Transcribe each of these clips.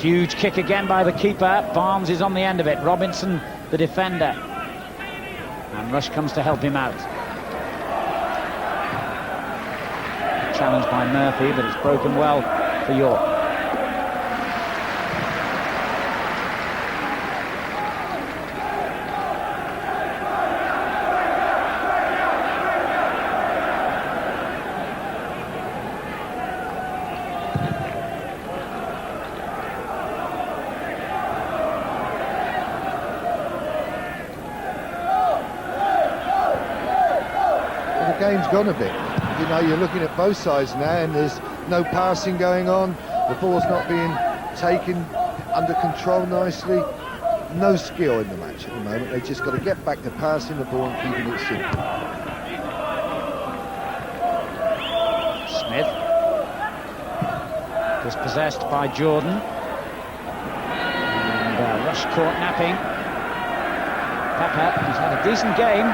Huge kick again by the keeper. Barnes is on the end of it. Robinson, the defender. And Rush comes to help him out. Challenged by Murphy, but it's broken well for York. The game's gone a bit. You know, you're looking at both sides now, and there's no passing going on. The ball's not being taken under control nicely. No skill in the match at the moment. They just got to get back to passing the ball and keeping it simple. Smith. Dispossessed by Jordan. And Rush caught napping. Pepper, who's had a decent game.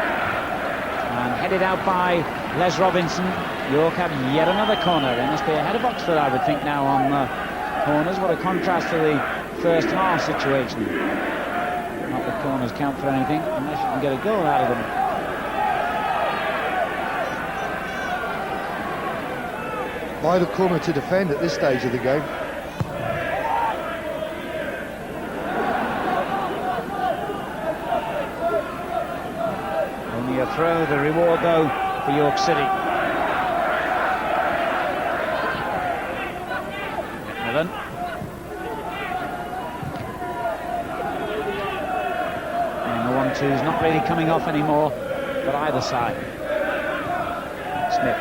And headed out by Les Robinson. York have yet another corner. They must be ahead of Oxford, I would think, now on corners. What a contrast to the first half situation. Not that corners count for anything, unless you can get a goal out of them. Why the corner to defend at this stage of the game? Only a throw, the reward though for York City. McMillan. And the 1-2's not really coming off anymore, but either side. Smith.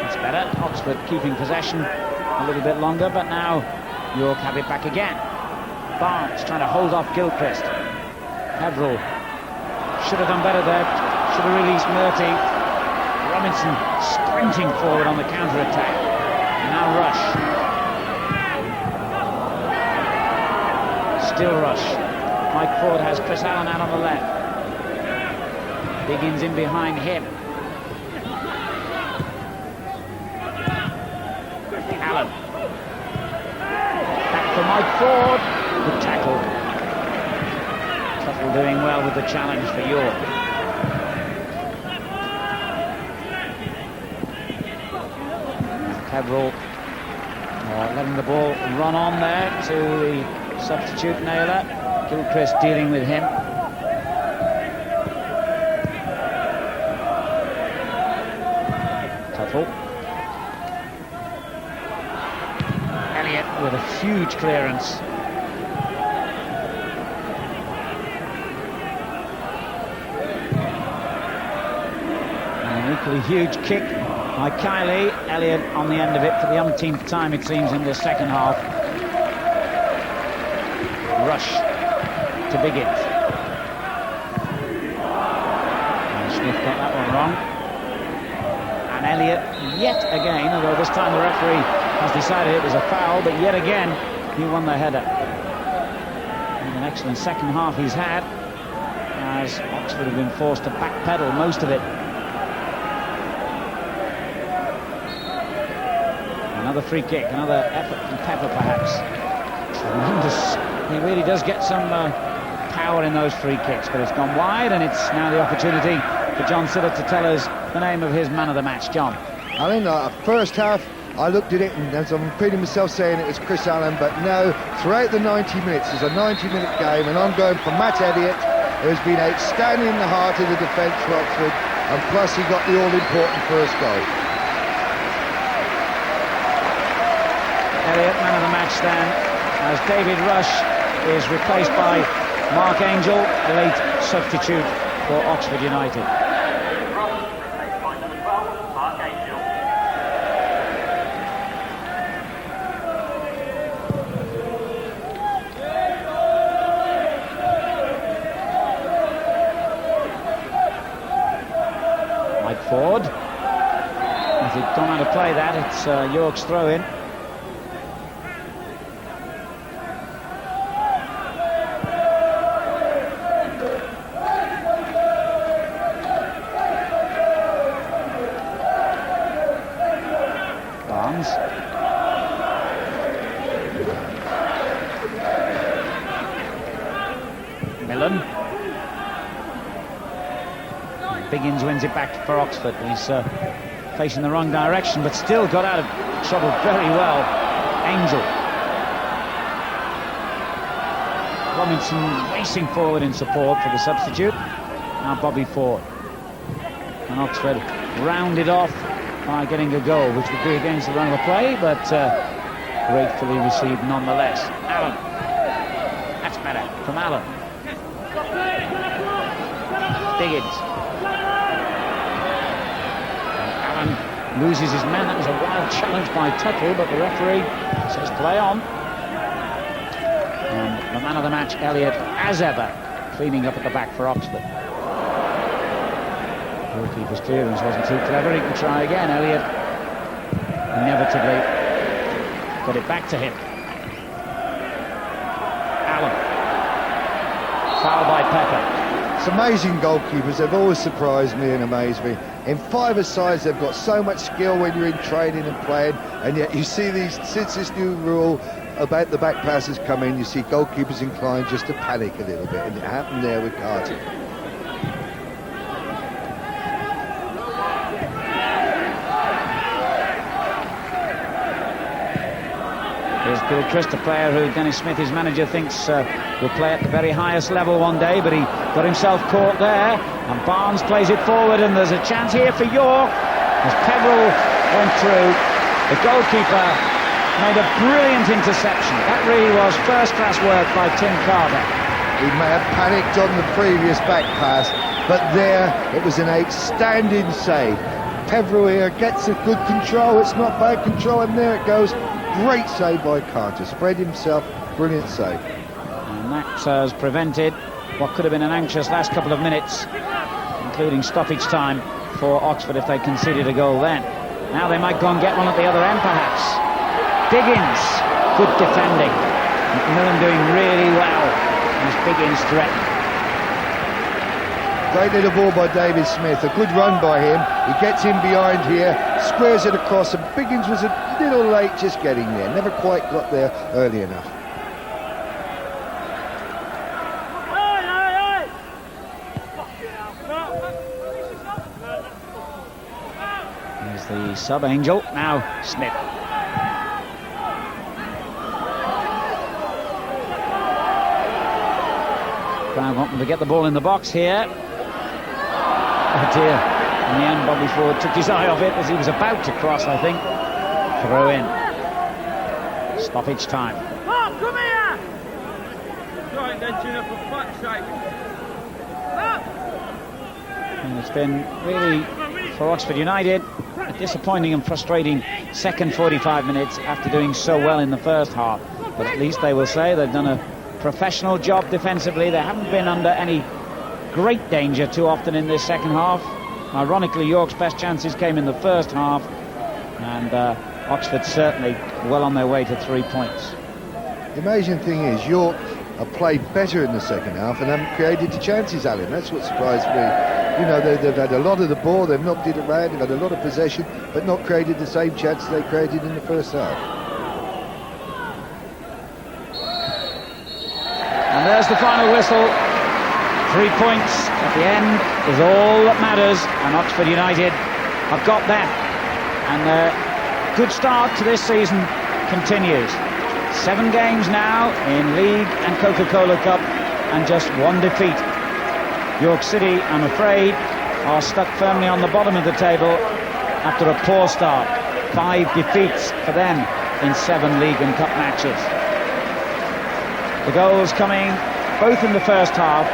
It's better. Oxford keeping possession a little bit longer, but now York have it back again. Barnes trying to hold off Gilchrist. Peveril should have done better there. Should have released Murty. Robinson sprinting forward on the counter-attack. Now Rush. Still Rush. Mike Ford has Chris Allen out on the left. Biggins in behind him. Allen. Back for Mike Ford. Good tackle. Tuttle doing well with the challenge for York. Peveril letting the ball run on there to the substitute Naylor. Gilchrist dealing with him. Tuttle. Elliott with a huge clearance. Equally huge kick by Kiley. Elliott on the end of it for the umpteenth time, it seems, in the second half. Rush to Biggins. And Smith got that one wrong. And Elliott yet again, although this time the referee has decided it was a foul, but yet again he won the header. And an excellent second half he's had, as Oxford have been forced to backpedal most of it. Another free kick, another effort from Pepper perhaps. Tremendous. He really does get some power in those free kicks, but it's gone wide, and it's now the opportunity for John Siddle to tell us the name of his man of the match. John. I think first half I looked at it and as I'm repeating myself saying it was Chris Allen, but no, throughout the 90 minutes, it's a 90-minute game, and I'm going for Matt Elliott, who has been outstanding in the heart of the defence for Oxford, and plus he got the all-important first goal. Elliott, man of the match then, as David Rush is replaced by Mark Angel, the late substitute for Oxford United. Mike Ford. If he'd gone out to play that, it's York's throw-in. Biggins wins it back for Oxford. He's facing the wrong direction, but still got out of trouble very well. Angel. Robinson racing forward in support for the substitute. Now Bobby Ford. And Oxford rounded off by getting a goal, which would be against the run of the play, but gratefully received nonetheless. Allen. That's better from Allen. Biggins. Allen loses his man. That was a wild challenge by Tuttle, but the referee says play on. And the man of the match, Elliott, as ever, cleaning up at the back for Oxford. Goalkeeper's clearance wasn't too clever. He can try again. Elliott inevitably got it back to him. Allen. Foul by Pepper. It's amazing goalkeepers. They've always surprised me and amazed me. In five-a-sides, they've got so much skill when you're in training and playing, and yet you see these, since this new rule about the back passes come in, you see goalkeepers inclined just to panic a little bit, and it happened there with Carter. Here's Gilchrist, a player who Dennis Smith, his manager, thinks will play at the very highest level one day, but he got himself caught there, and Barnes plays it forward, and there's a chance here for York as Peverill went through. The goalkeeper made a brilliant interception. That really was first-class work by Tim Carter. He may have panicked on the previous back pass, but there it was an outstanding save. Peverill here gets a good control. It's not bad control, and there it goes. Great save by Carter. Spread himself. Brilliant save. And that has prevented what could have been an anxious last couple of minutes, including stoppage time for Oxford if they conceded a goal then. Now they might go and get one at the other end, perhaps. Biggins, good defending. McMillan doing really well as Biggins threatened. Great little ball by David Smith. A good run by him. He gets in behind here, squares it across, and Biggins was a little late just getting there. Never quite got there early enough. Here's the sub-Angel. Now Smith. Crowd wanting to get the ball in the box here. Oh dear. In the end, Bobby Ford took his eye off it as he was about to cross, I think. Throw in. Stoppage time. Oh, come here! Right then, Gina, for fuck's sake. And it's been really, for Oxford United, a disappointing and frustrating second 45 minutes after doing so well in the first half. But at least they will say they've done a professional job defensively. They haven't been under any great danger too often in this second half. Ironically, York's best chances came in the first half, and Oxford certainly well on their way to 3 points. The amazing thing is York have played better in the second half and haven't created the chances, Alan. That's what surprised me. You know, they've had a lot of the ball, they've knocked it around, they've had a lot of possession, but not created the same chances they created in the first half. And there's the final whistle. 3 points at the end is all that matters, and Oxford United have got them. And their good start to this season continues. 7 games now in League and Coca-Cola Cup, and just 1 defeat. York City, I'm afraid, are stuck firmly on the bottom of the table after a poor start. 5 defeats for them in 7 League and Cup matches. The goals coming both in the first half,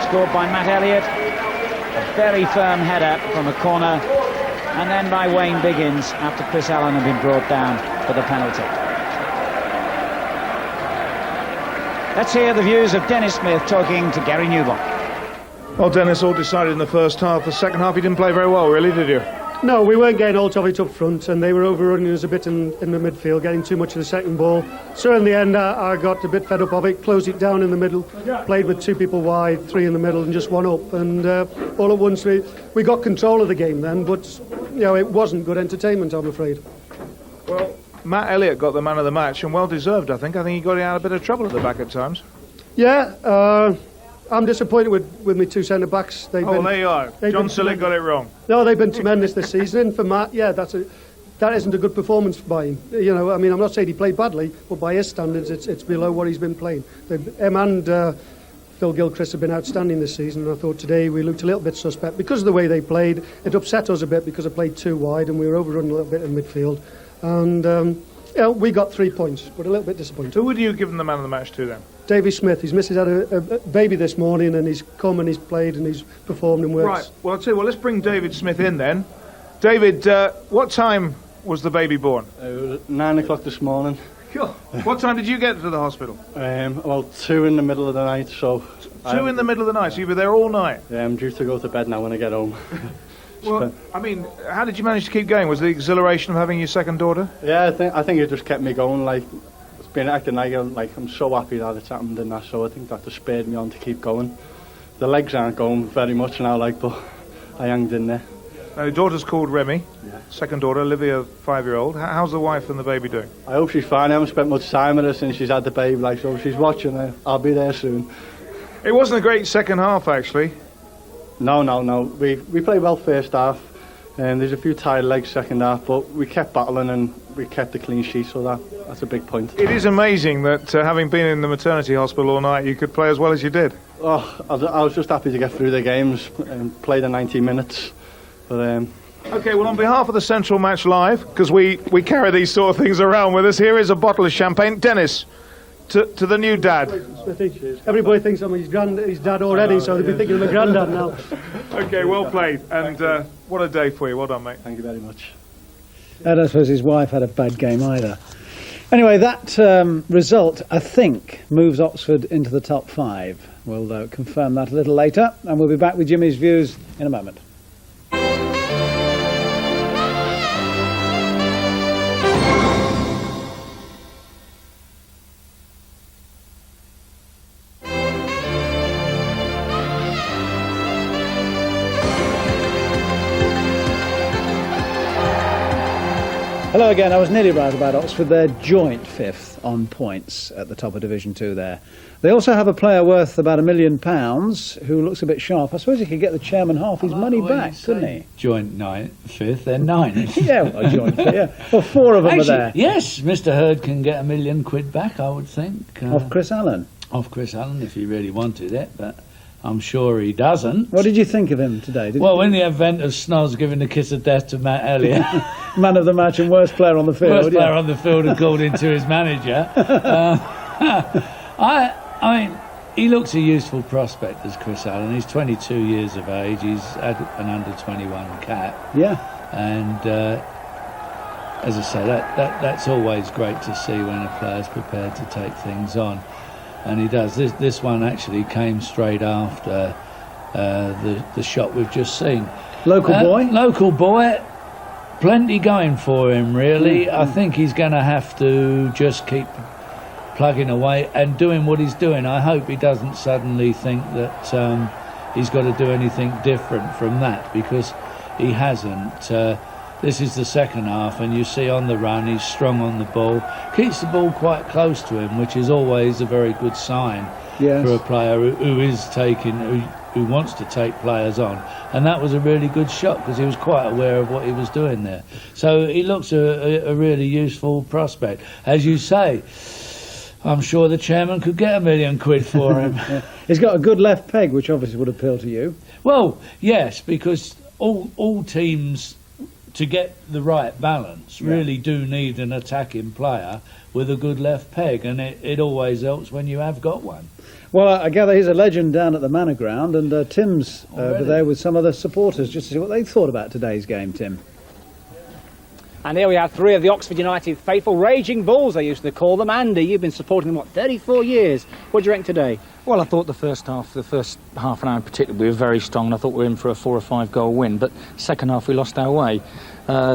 scored by Matt Elliott, a very firm header from a corner, and then by Wayne Biggins after Chris Allen had been brought down for the penalty. Let's hear the views of Dennis Smith talking to Gary Newbon. Well, Dennis, all decided in the first half. The second half, you didn't play very well, really, did you? No, we weren't getting all of it up front, and they were overrunning us a bit in the midfield, getting too much of the second ball. So in the end, I got a bit fed up of it, closed it down in the middle, played with 2 people wide, 3 in the middle, and just 1 up. And all at once, we got control of the game then, but you know, it wasn't good entertainment, I'm afraid. Well, Matt Elliott got the man of the match, and well deserved, I think. I think he got out of a bit of trouble at the back at times. Yeah, I'm disappointed with my two centre backs. There you are. John Sillick got it wrong. No, they've been tremendous this season. And for Matt, yeah, that isn't a good performance by him. You know, I mean, I'm not saying he played badly, but by his standards, it's below what he's been playing. Him and Phil Gilchrist have been outstanding this season, and I thought today we looked a little bit suspect because of the way they played. It upset us a bit because they played too wide and we were overrun a little bit in midfield. And we got 3 points, but a little bit disappointed. Who would you have given the man of the match to then? Davy Smith. His missus had a baby this morning, and he's come and he's played and he's performed and worked. Right. Well, I'll tell you what. Let's bring David Smith in then. David, what time was the baby born? It was 9 o'clock this morning. Sure. What time did you get to the hospital? About 2 in the middle of the night. So 2 in the middle of the night. So you were there all night. Yeah, I'm due to go to bed now when I get home. Well, I mean, how did you manage to keep going? Was the exhilaration of having your second daughter? Yeah, I think it just kept me going. Like, it's been acting like I'm so happy that it's happened and that. So I think that just spurred me on to keep going. The legs aren't going very much now, but I hanged in there. Now, your daughter's called Remy. Yeah. Second daughter, Olivia, 5-year-old. How's the wife and the baby doing? I hope she's fine. I haven't spent much time with her since she's had the baby. So if she's watching her, I'll be there soon. It wasn't a great second half, actually. No. We played well first half, and there's a few tired legs second half, but we kept battling and we kept the clean sheet, so that's a big point. It is amazing that having been in the maternity hospital all night, you could play as well as you did. Oh, I was just happy to get through the games and play the 90 minutes. But OK, well, on behalf of the Central Match Live, because we carry these sort of things around with us, here is a bottle of champagne. Dennis, to the new dad. Everybody thinks I'm his dad already, so they'll be thinking of my granddad now. OK, well played, and what a day for you. Well done, mate. Thank you very much. I don't suppose his wife had a bad game either. Anyway, that result, I think, moves Oxford into the top 5. We'll confirm that a little later, and we'll be back with Jimmy's views in a moment. Hello again. I was nearly right about Oxford. They're joint 5th on points at the top of Division 2 there. They also have a player worth about £1 million who looks a bit sharp. I suppose he could get the chairman half his money back, couldn't he? Joint 5th, they're 9th. Yeah, well, joint 5th, yeah. Well, 4 of them Actually, are there. Yes, Mr. Hurd can get £1 million back, I would think. Off Chris Allen? Off Chris Allen, if he really wanted it, but I'm sure he doesn't. What did you think of him today? Well, in the event of Snoz giving the kiss of death to Matt Elliott. Man of the match and worst player on the field. Worst player on the field according to his manager. I mean, he looks a useful prospect as Chris Allen. He's 22 years of age. He's had an under-21 cap. Yeah. And as I say, that's always great to see when a player's prepared to take things on. And he does. This one actually came straight after the shot we've just seen. Local boy? Local boy. Plenty going for him, really. I think he's going to have to just keep plugging away and doing what he's doing. I hope he doesn't suddenly think that he's got to do anything different from that, because he hasn't. This is the second half, and you see on the run he's strong on the ball, keeps the ball quite close to him, which is always a very good sign for a player who is taking, who wants to take players on. And that was a really good shot because he was quite aware of what he was doing there. So he looks a really useful prospect. As you say, I'm sure the chairman could get £1 million for him. Yeah. He's got a good left peg, which obviously would appeal to you. Well, yes, because all teams, to get the right balance, really do need an attacking player with a good left peg, and it always helps when you have got one. Well, I gather he's a legend down at the Manor Ground, and Tim's over there with some of the supporters just to see what they thought about today's game, Tim. And here we have 3 of the Oxford United faithful, Raging Bulls they used to call them. Andy, you've been supporting them, 34 years. What do you reckon today? Well, I thought the first half an hour in particular, we were very strong, and I thought we were in for a 4 or 5 goal win, but second half we lost our way.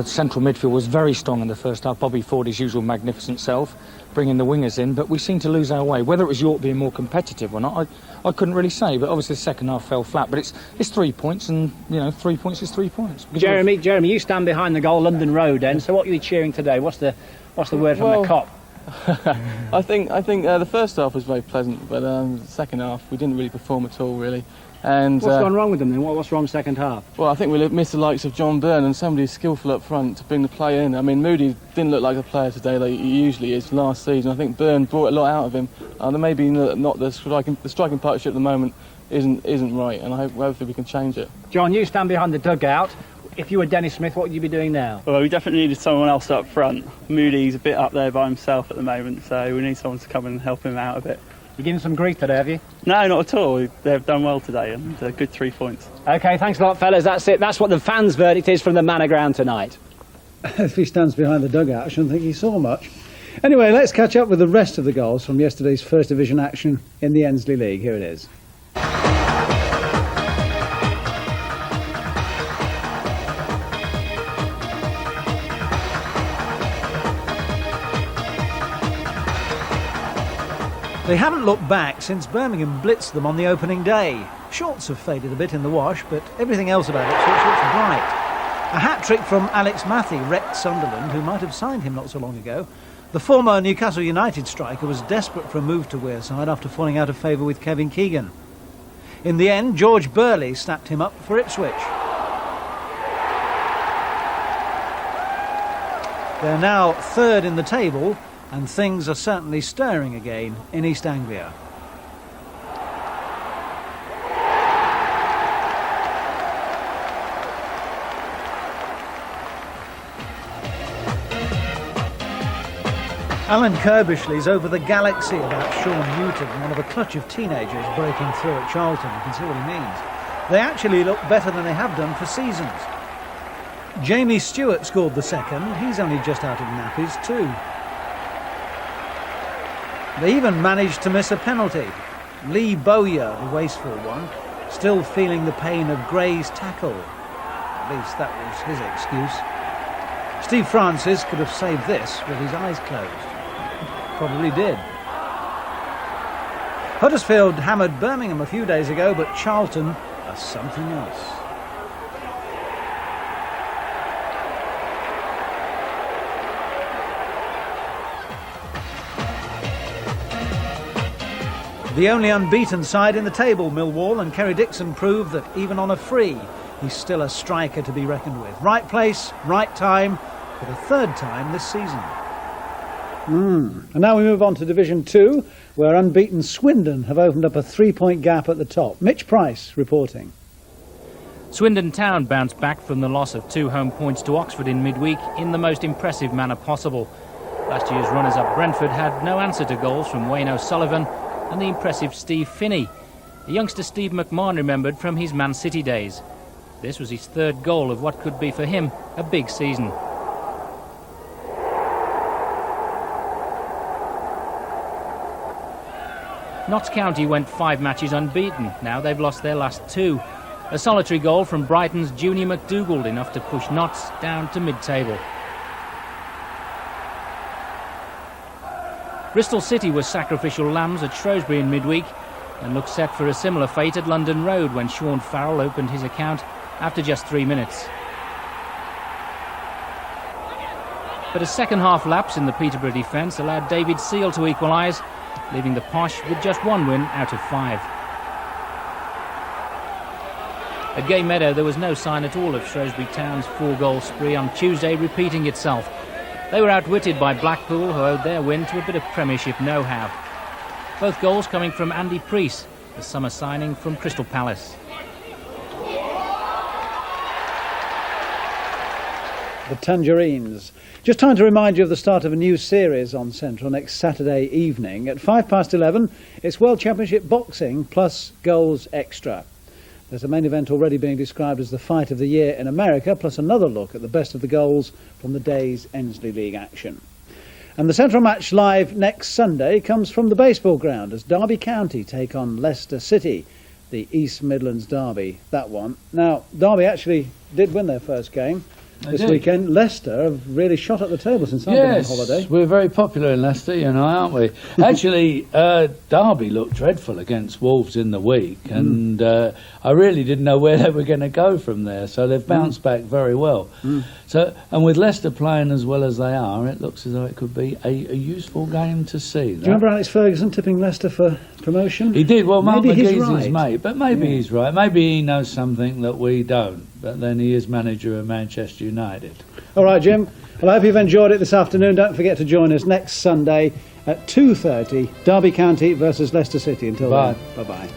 Central midfield was very strong in the first half. Bobby Ford, his usual magnificent self, bringing the wingers in, but we seemed to lose our way. Whether it was York being more competitive or not, I couldn't really say, but obviously the second half fell flat. But it's 3 points, and 3 points is 3 points. Jeremy, you stand behind the goal, London Road, then. So what are you cheering today? What's the word from the cop? I think the first half was very pleasant, but the second half we didn't really perform at all, really. And what's gone wrong with them then? What's wrong second half? Well, I think we missed the likes of John Byrne and somebody skillful up front to bring the play in. I mean, Moody didn't look like a player today like he usually is last season. I think Byrne brought a lot out of him. There may be not the striking partnership at the moment isn't right, and hopefully we can change it. John, you stand behind the dugout. If you were Dennis Smith, what would you be doing now? Well, we definitely needed someone else up front. Moody's a bit up there by himself at the moment, so we need someone to come and help him out a bit. You giving some grief today, have you? No, not at all. They've done well today, and a good 3 points. OK, thanks a lot, fellas. That's it. That's what the fans' verdict is from the Manor Ground tonight. If he stands behind the dugout, I shouldn't think he saw much. Anyway, let's catch up with the rest of the goals from yesterday's First Division action in the Ensley League. Here it is. They haven't looked back since Birmingham blitzed them on the opening day. Shots have faded a bit in the wash, but everything else about it looks bright. A hat-trick from Alex Matthey wrecked Sunderland, who might have signed him not so long ago. The former Newcastle United striker was desperate for a move to Wearside after falling out of favour with Kevin Keegan. In the end, George Burley snapped him up for Ipswich. They're now third in the table, and things are certainly stirring again in East Anglia. Alan Kirbishley's over the galaxy about Sean Newton, one of a clutch of teenagers breaking through at Charlton. You can see what he means. They actually look better than they have done for seasons. Jamie Stewart scored the second. He's only just out of nappies too. They even managed to miss a penalty. Lee Bowyer, the wasteful one, still feeling the pain of Gray's tackle. At least that was his excuse. Steve Francis could have saved this with his eyes closed. Probably did. Huddersfield hammered Birmingham a few days ago, but Charlton are something else. The only unbeaten side in the table, Millwall, and Kerry Dixon proved that even on a free, he's still a striker to be reckoned with. Right place, right time, for the third time this season. And now we move on to Division 2, where unbeaten Swindon have opened up a 3-point gap at the top. Mitch Price reporting. Swindon Town bounced back from the loss of 2 home points to Oxford in midweek in the most impressive manner possible. Last year's runners-up Brentford had no answer to goals from Wayne O'Sullivan and the impressive Steve Finney, a youngster Steve McMahon remembered from his Man City days. This was his third goal of what could be for him a big season. Notts County went 5 matches unbeaten. Now they've lost their last 2. A solitary goal from Brighton's Junior McDougall, enough to push Notts down to mid-table. Bristol City was sacrificial lambs at Shrewsbury in midweek and looked set for a similar fate at London Road when Sean Farrell opened his account after just 3 minutes. But a second-half lapse in the Peterborough defence allowed David Seal to equalise, leaving the Posh with just 1 win out of 5. At Gay Meadow, there was no sign at all of Shrewsbury Town's 4-goal spree on Tuesday repeating itself. They were outwitted by Blackpool, who owed their win to a bit of Premiership know-how. Both goals coming from Andy Preece, the summer signing from Crystal Palace. The Tangerines. Just time to remind you of the start of a new series on Central next Saturday evening. At 11:05, it's World Championship Boxing plus Goals Extra. There's a main event already being described as the fight of the year in America, plus another look at the best of the goals from the day's Ensley League action. And the Central Match Live next Sunday comes from the baseball ground as Derby County take on Leicester City, the East Midlands derby, that one. Now, Derby actually did win their first game. this weekend. Leicester have really shot at the table since I've been on holiday. We're very popular in Leicester, you know, aren't we? Actually, Derby looked dreadful against Wolves in the week, and I really didn't know where they were going to go from there, so they've bounced back very well. So, and with Leicester playing as well as they are, it looks as though it could be a useful game to see. Do you remember Alex Ferguson tipping Leicester for promotion? He did. Well, Mark Maybe McGee's his mate, but maybe he's right. Maybe he knows something that we don't. But then he is manager of Manchester United. All right, Jim. Well, I hope you've enjoyed it this afternoon. Don't forget to join us next Sunday at 2:30. Derby County versus Leicester City. Until then, bye-bye.